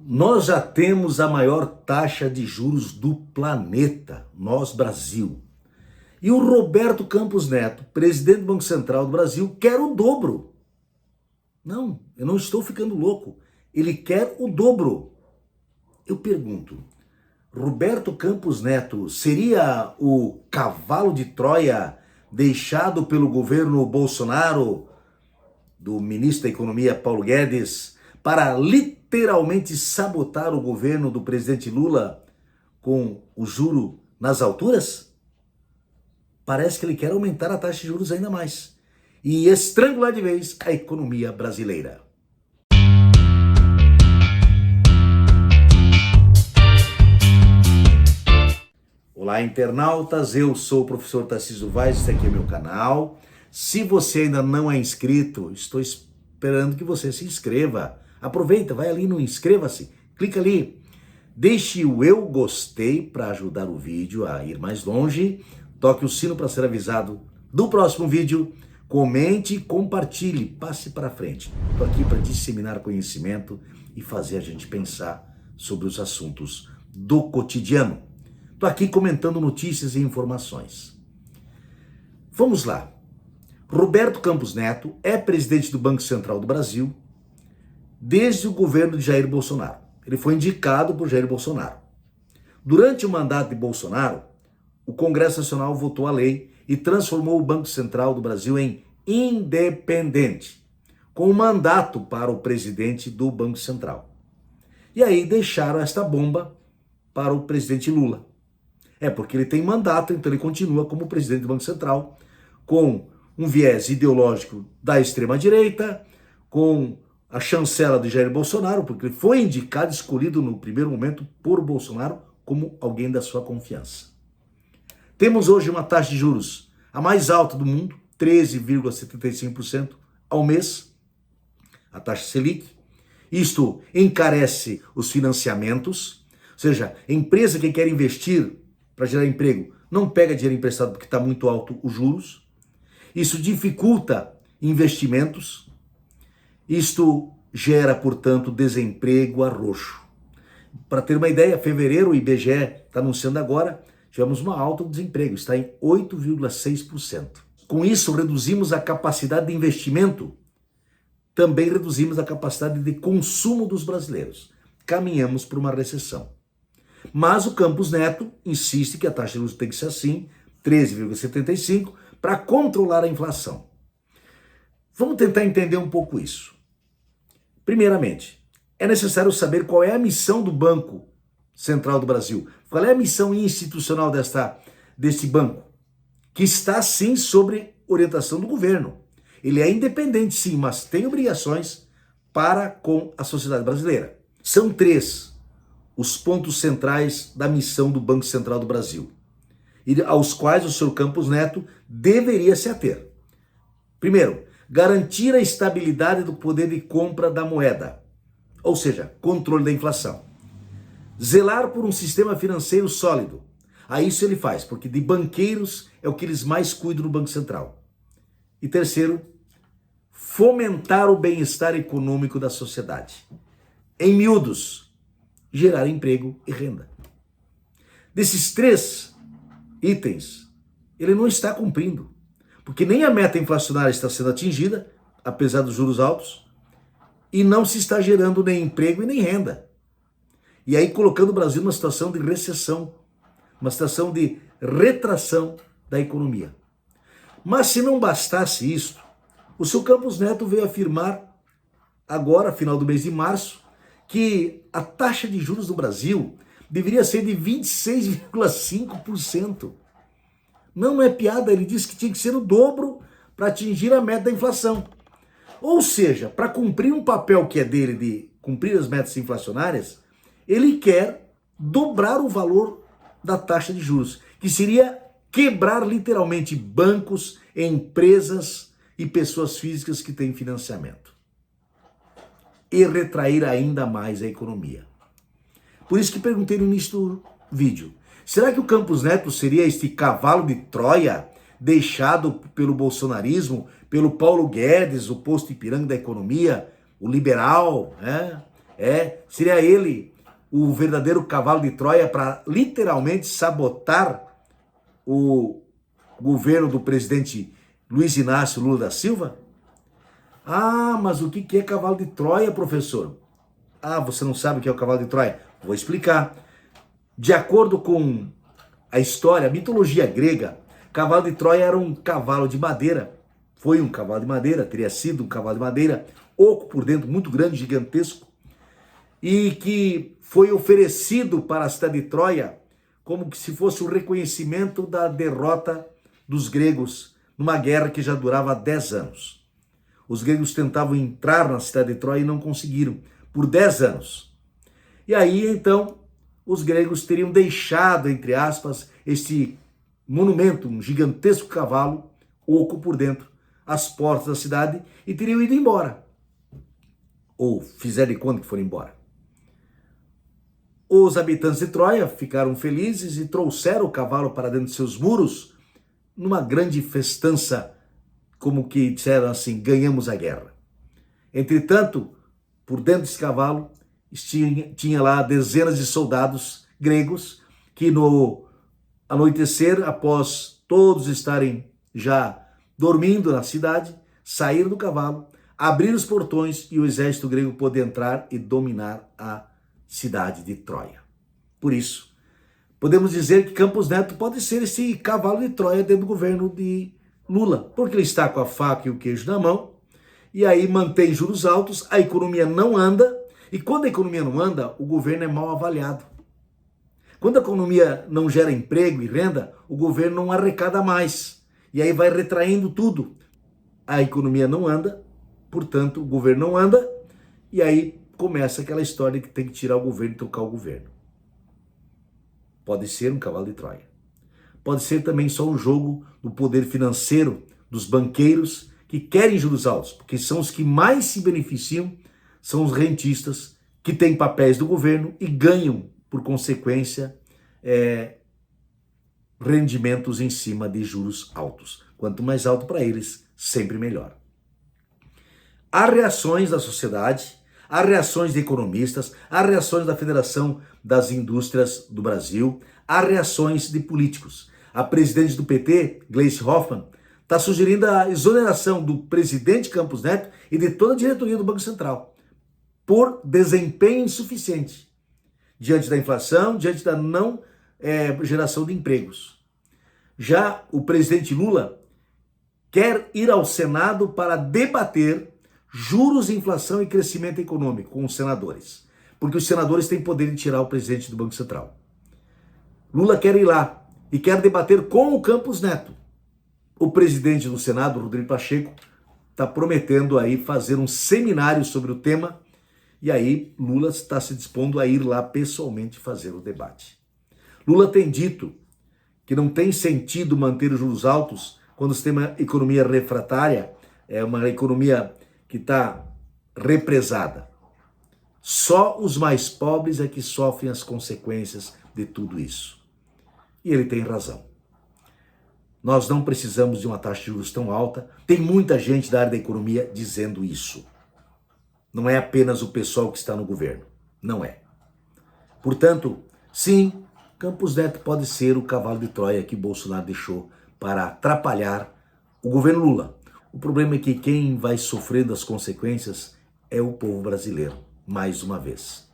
Nós já temos a maior taxa de juros do planeta, nós, Brasil. E o Roberto Campos Neto, presidente do Banco Central do Brasil, quer o dobro. Não, eu não estou ficando louco. Ele quer o dobro. Eu pergunto, Roberto Campos Neto seria o cavalo de Troia deixado pelo governo Bolsonaro, do ministro da Economia Paulo Guedes, para literalmente sabotar o governo do presidente Lula com o juro nas alturas? Parece que ele quer aumentar a taxa de juros ainda mais e estrangular de vez a economia brasileira. Olá, internautas, eu sou o professor Tarcísio Vaz, esse aqui é o meu canal. Se você ainda não é inscrito, estou esperando que você se inscreva. Aproveita, vai ali no inscreva-se, clica ali, deixe o eu gostei para ajudar o vídeo a ir mais longe, toque o sino para ser avisado do próximo vídeo, comente e compartilhe, passe para frente. Estou aqui para disseminar conhecimento e fazer a gente pensar sobre os assuntos do cotidiano. Estou aqui comentando notícias e informações. Vamos lá. Roberto Campos Neto é presidente do Banco Central do Brasil desde o governo de Jair Bolsonaro. Ele foi indicado por Jair Bolsonaro. Durante o mandato de Bolsonaro, o Congresso Nacional votou a lei e transformou o Banco Central do Brasil em independente, com um mandato para o presidente do Banco Central. E aí deixaram esta bomba para o presidente Lula. Porque ele tem mandato, então ele continua como presidente do Banco Central, com um viés ideológico da extrema-direita, com a chancela de Jair Bolsonaro, porque ele foi indicado, escolhido no primeiro momento por Bolsonaro como alguém da sua confiança. Temos hoje uma taxa de juros a mais alta do mundo, 13,75% ao mês, a taxa Selic. Isto encarece os financiamentos, ou seja, a empresa que quer investir para gerar emprego não pega dinheiro emprestado porque está muito alto os juros. Isso dificulta investimentos. Isto gera, portanto, desemprego a roxo. Para ter uma ideia, fevereiro, o IBGE está anunciando agora, tivemos uma alta do desemprego, está em 8,6%. Com isso, reduzimos a capacidade de investimento, também reduzimos a capacidade de consumo dos brasileiros. Caminhamos para uma recessão. Mas o Campos Neto insiste que a taxa de juros tem que ser assim, 13,75%, para controlar a inflação. Vamos tentar entender um pouco isso. Primeiramente, é necessário saber qual é a missão do Banco Central do Brasil. Qual é a missão institucional deste banco? Que está, sim, sob orientação do governo. Ele é independente, sim, mas tem obrigações para com a sociedade brasileira. São três os pontos centrais da missão do Banco Central do Brasil, e aos quais o senhor Campos Neto deveria se ater. Primeiro, garantir a estabilidade do poder de compra da moeda, ou seja, controle da inflação. Zelar por um sistema financeiro sólido. A isso ele faz, porque de banqueiros é o que eles mais cuidam no Banco Central. E terceiro, fomentar o bem-estar econômico da sociedade. Em miúdos, gerar emprego e renda. Desses três itens, ele não está cumprindo, porque nem a meta inflacionária está sendo atingida, apesar dos juros altos, e não se está gerando nem emprego e nem renda. E aí colocando o Brasil numa situação de recessão, uma situação de retração da economia. Mas se não bastasse isso, o seu Campos Neto veio afirmar, agora, final do mês de março, que a taxa de juros no Brasil deveria ser de 26,5%. Não é piada, ele disse que tinha que ser o dobro para atingir a meta da inflação. Ou seja, para cumprir um papel que é dele de cumprir as metas inflacionárias, ele quer dobrar o valor da taxa de juros, que seria quebrar literalmente bancos, empresas e pessoas físicas que têm financiamento. E retrair ainda mais a economia. Por isso que perguntei no início do vídeo, será que o Campos Neto seria este cavalo de Troia deixado pelo bolsonarismo, pelo Paulo Guedes, o posto Ipiranga da economia, o liberal, Seria ele o verdadeiro cavalo de Troia para literalmente sabotar o governo do presidente Luiz Inácio Lula da Silva? Ah, mas o que é cavalo de Troia, professor? Ah, você não sabe o que é o cavalo de Troia? Vou explicar. De acordo com a história, a mitologia grega, cavalo de Troia era um cavalo de madeira. Foi um cavalo de madeira, teria sido um cavalo de madeira, oco por dentro, muito grande, gigantesco, e que foi oferecido para a cidade de Troia como se fosse o reconhecimento da derrota dos gregos numa guerra que já durava 10 anos. Os gregos tentavam entrar na cidade de Troia e não conseguiram, por 10 anos. E aí, então, os gregos teriam deixado, entre aspas, este monumento, um gigantesco cavalo, oco por dentro, às portas da cidade e teriam ido embora. Ou fizeram de conta que foram embora. Os habitantes de Troia ficaram felizes e trouxeram o cavalo para dentro de seus muros numa grande festança, como que disseram assim, ganhamos a guerra. Entretanto, por dentro desse cavalo, tinha lá dezenas de soldados gregos que no anoitecer, após todos estarem já dormindo na cidade, saíram do cavalo, abriram os portões e o exército grego pôde entrar e dominar a cidade de Troia. Por isso, podemos dizer que Campos Neto pode ser esse cavalo de Troia dentro do governo de Lula, porque ele está com a faca e o queijo na mão, e aí mantém juros altos, a economia não anda, e quando a economia não anda, o governo é mal avaliado. Quando a economia não gera emprego e renda, o governo não arrecada mais, e aí vai retraindo tudo. A economia não anda, portanto, o governo não anda, e aí começa aquela história que tem que tirar o governo e trocar o governo. Pode ser um cavalo de Troia. Pode ser também só um jogo do poder financeiro dos banqueiros que querem juros altos, porque são os que mais se beneficiam, são os rentistas que têm papéis do governo e ganham, por consequência, rendimentos em cima de juros altos. Quanto mais alto para eles, sempre melhor. Há reações da sociedade, há reações de economistas, há reações da Federação das Indústrias do Brasil, há reações de políticos. A presidente do PT, Gleisi Hoffmann, está sugerindo a exoneração do presidente Campos Neto e de toda a diretoria do Banco Central por desempenho insuficiente diante da inflação, diante da não geração de empregos. Já o presidente Lula quer ir ao Senado para debater juros, inflação e crescimento econômico com os senadores, porque os senadores têm poder de tirar o presidente do Banco Central. Lula quer ir lá e quer debater com o Campos Neto. O presidente do Senado, Rodrigo Pacheco, está prometendo aí fazer um seminário sobre o tema, e aí Lula está se dispondo a ir lá pessoalmente fazer o debate. Lula tem dito que não tem sentido manter os juros altos quando você tem uma economia refratária, uma economia que está represada. Só os mais pobres é que sofrem as consequências de tudo isso. E ele tem razão. Nós não precisamos de uma taxa de juros tão alta. Tem muita gente da área da economia dizendo isso. Não é apenas o pessoal que está no governo. Não é. Portanto, sim, Campos Neto pode ser o cavalo de Troia que Bolsonaro deixou para atrapalhar o governo Lula. O problema é que quem vai sofrendo as consequências é o povo brasileiro, mais uma vez.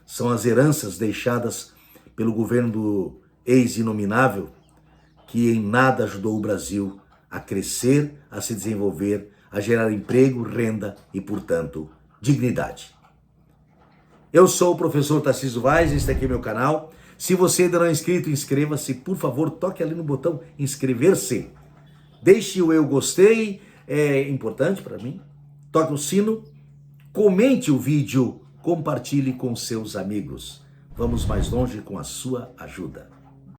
São as heranças deixadas pelo governo do ex-inominável, que em nada ajudou o Brasil a crescer, a se desenvolver, a gerar emprego, renda e, portanto, dignidade. Eu sou o professor Tarcísio Vaz, este aqui é meu canal. Se você ainda não é inscrito, inscreva-se, por favor, toque ali no botão inscrever-se. Deixe o eu gostei, é importante para mim. Toque o sino, comente o vídeo, compartilhe com seus amigos. Vamos mais longe com a sua ajuda.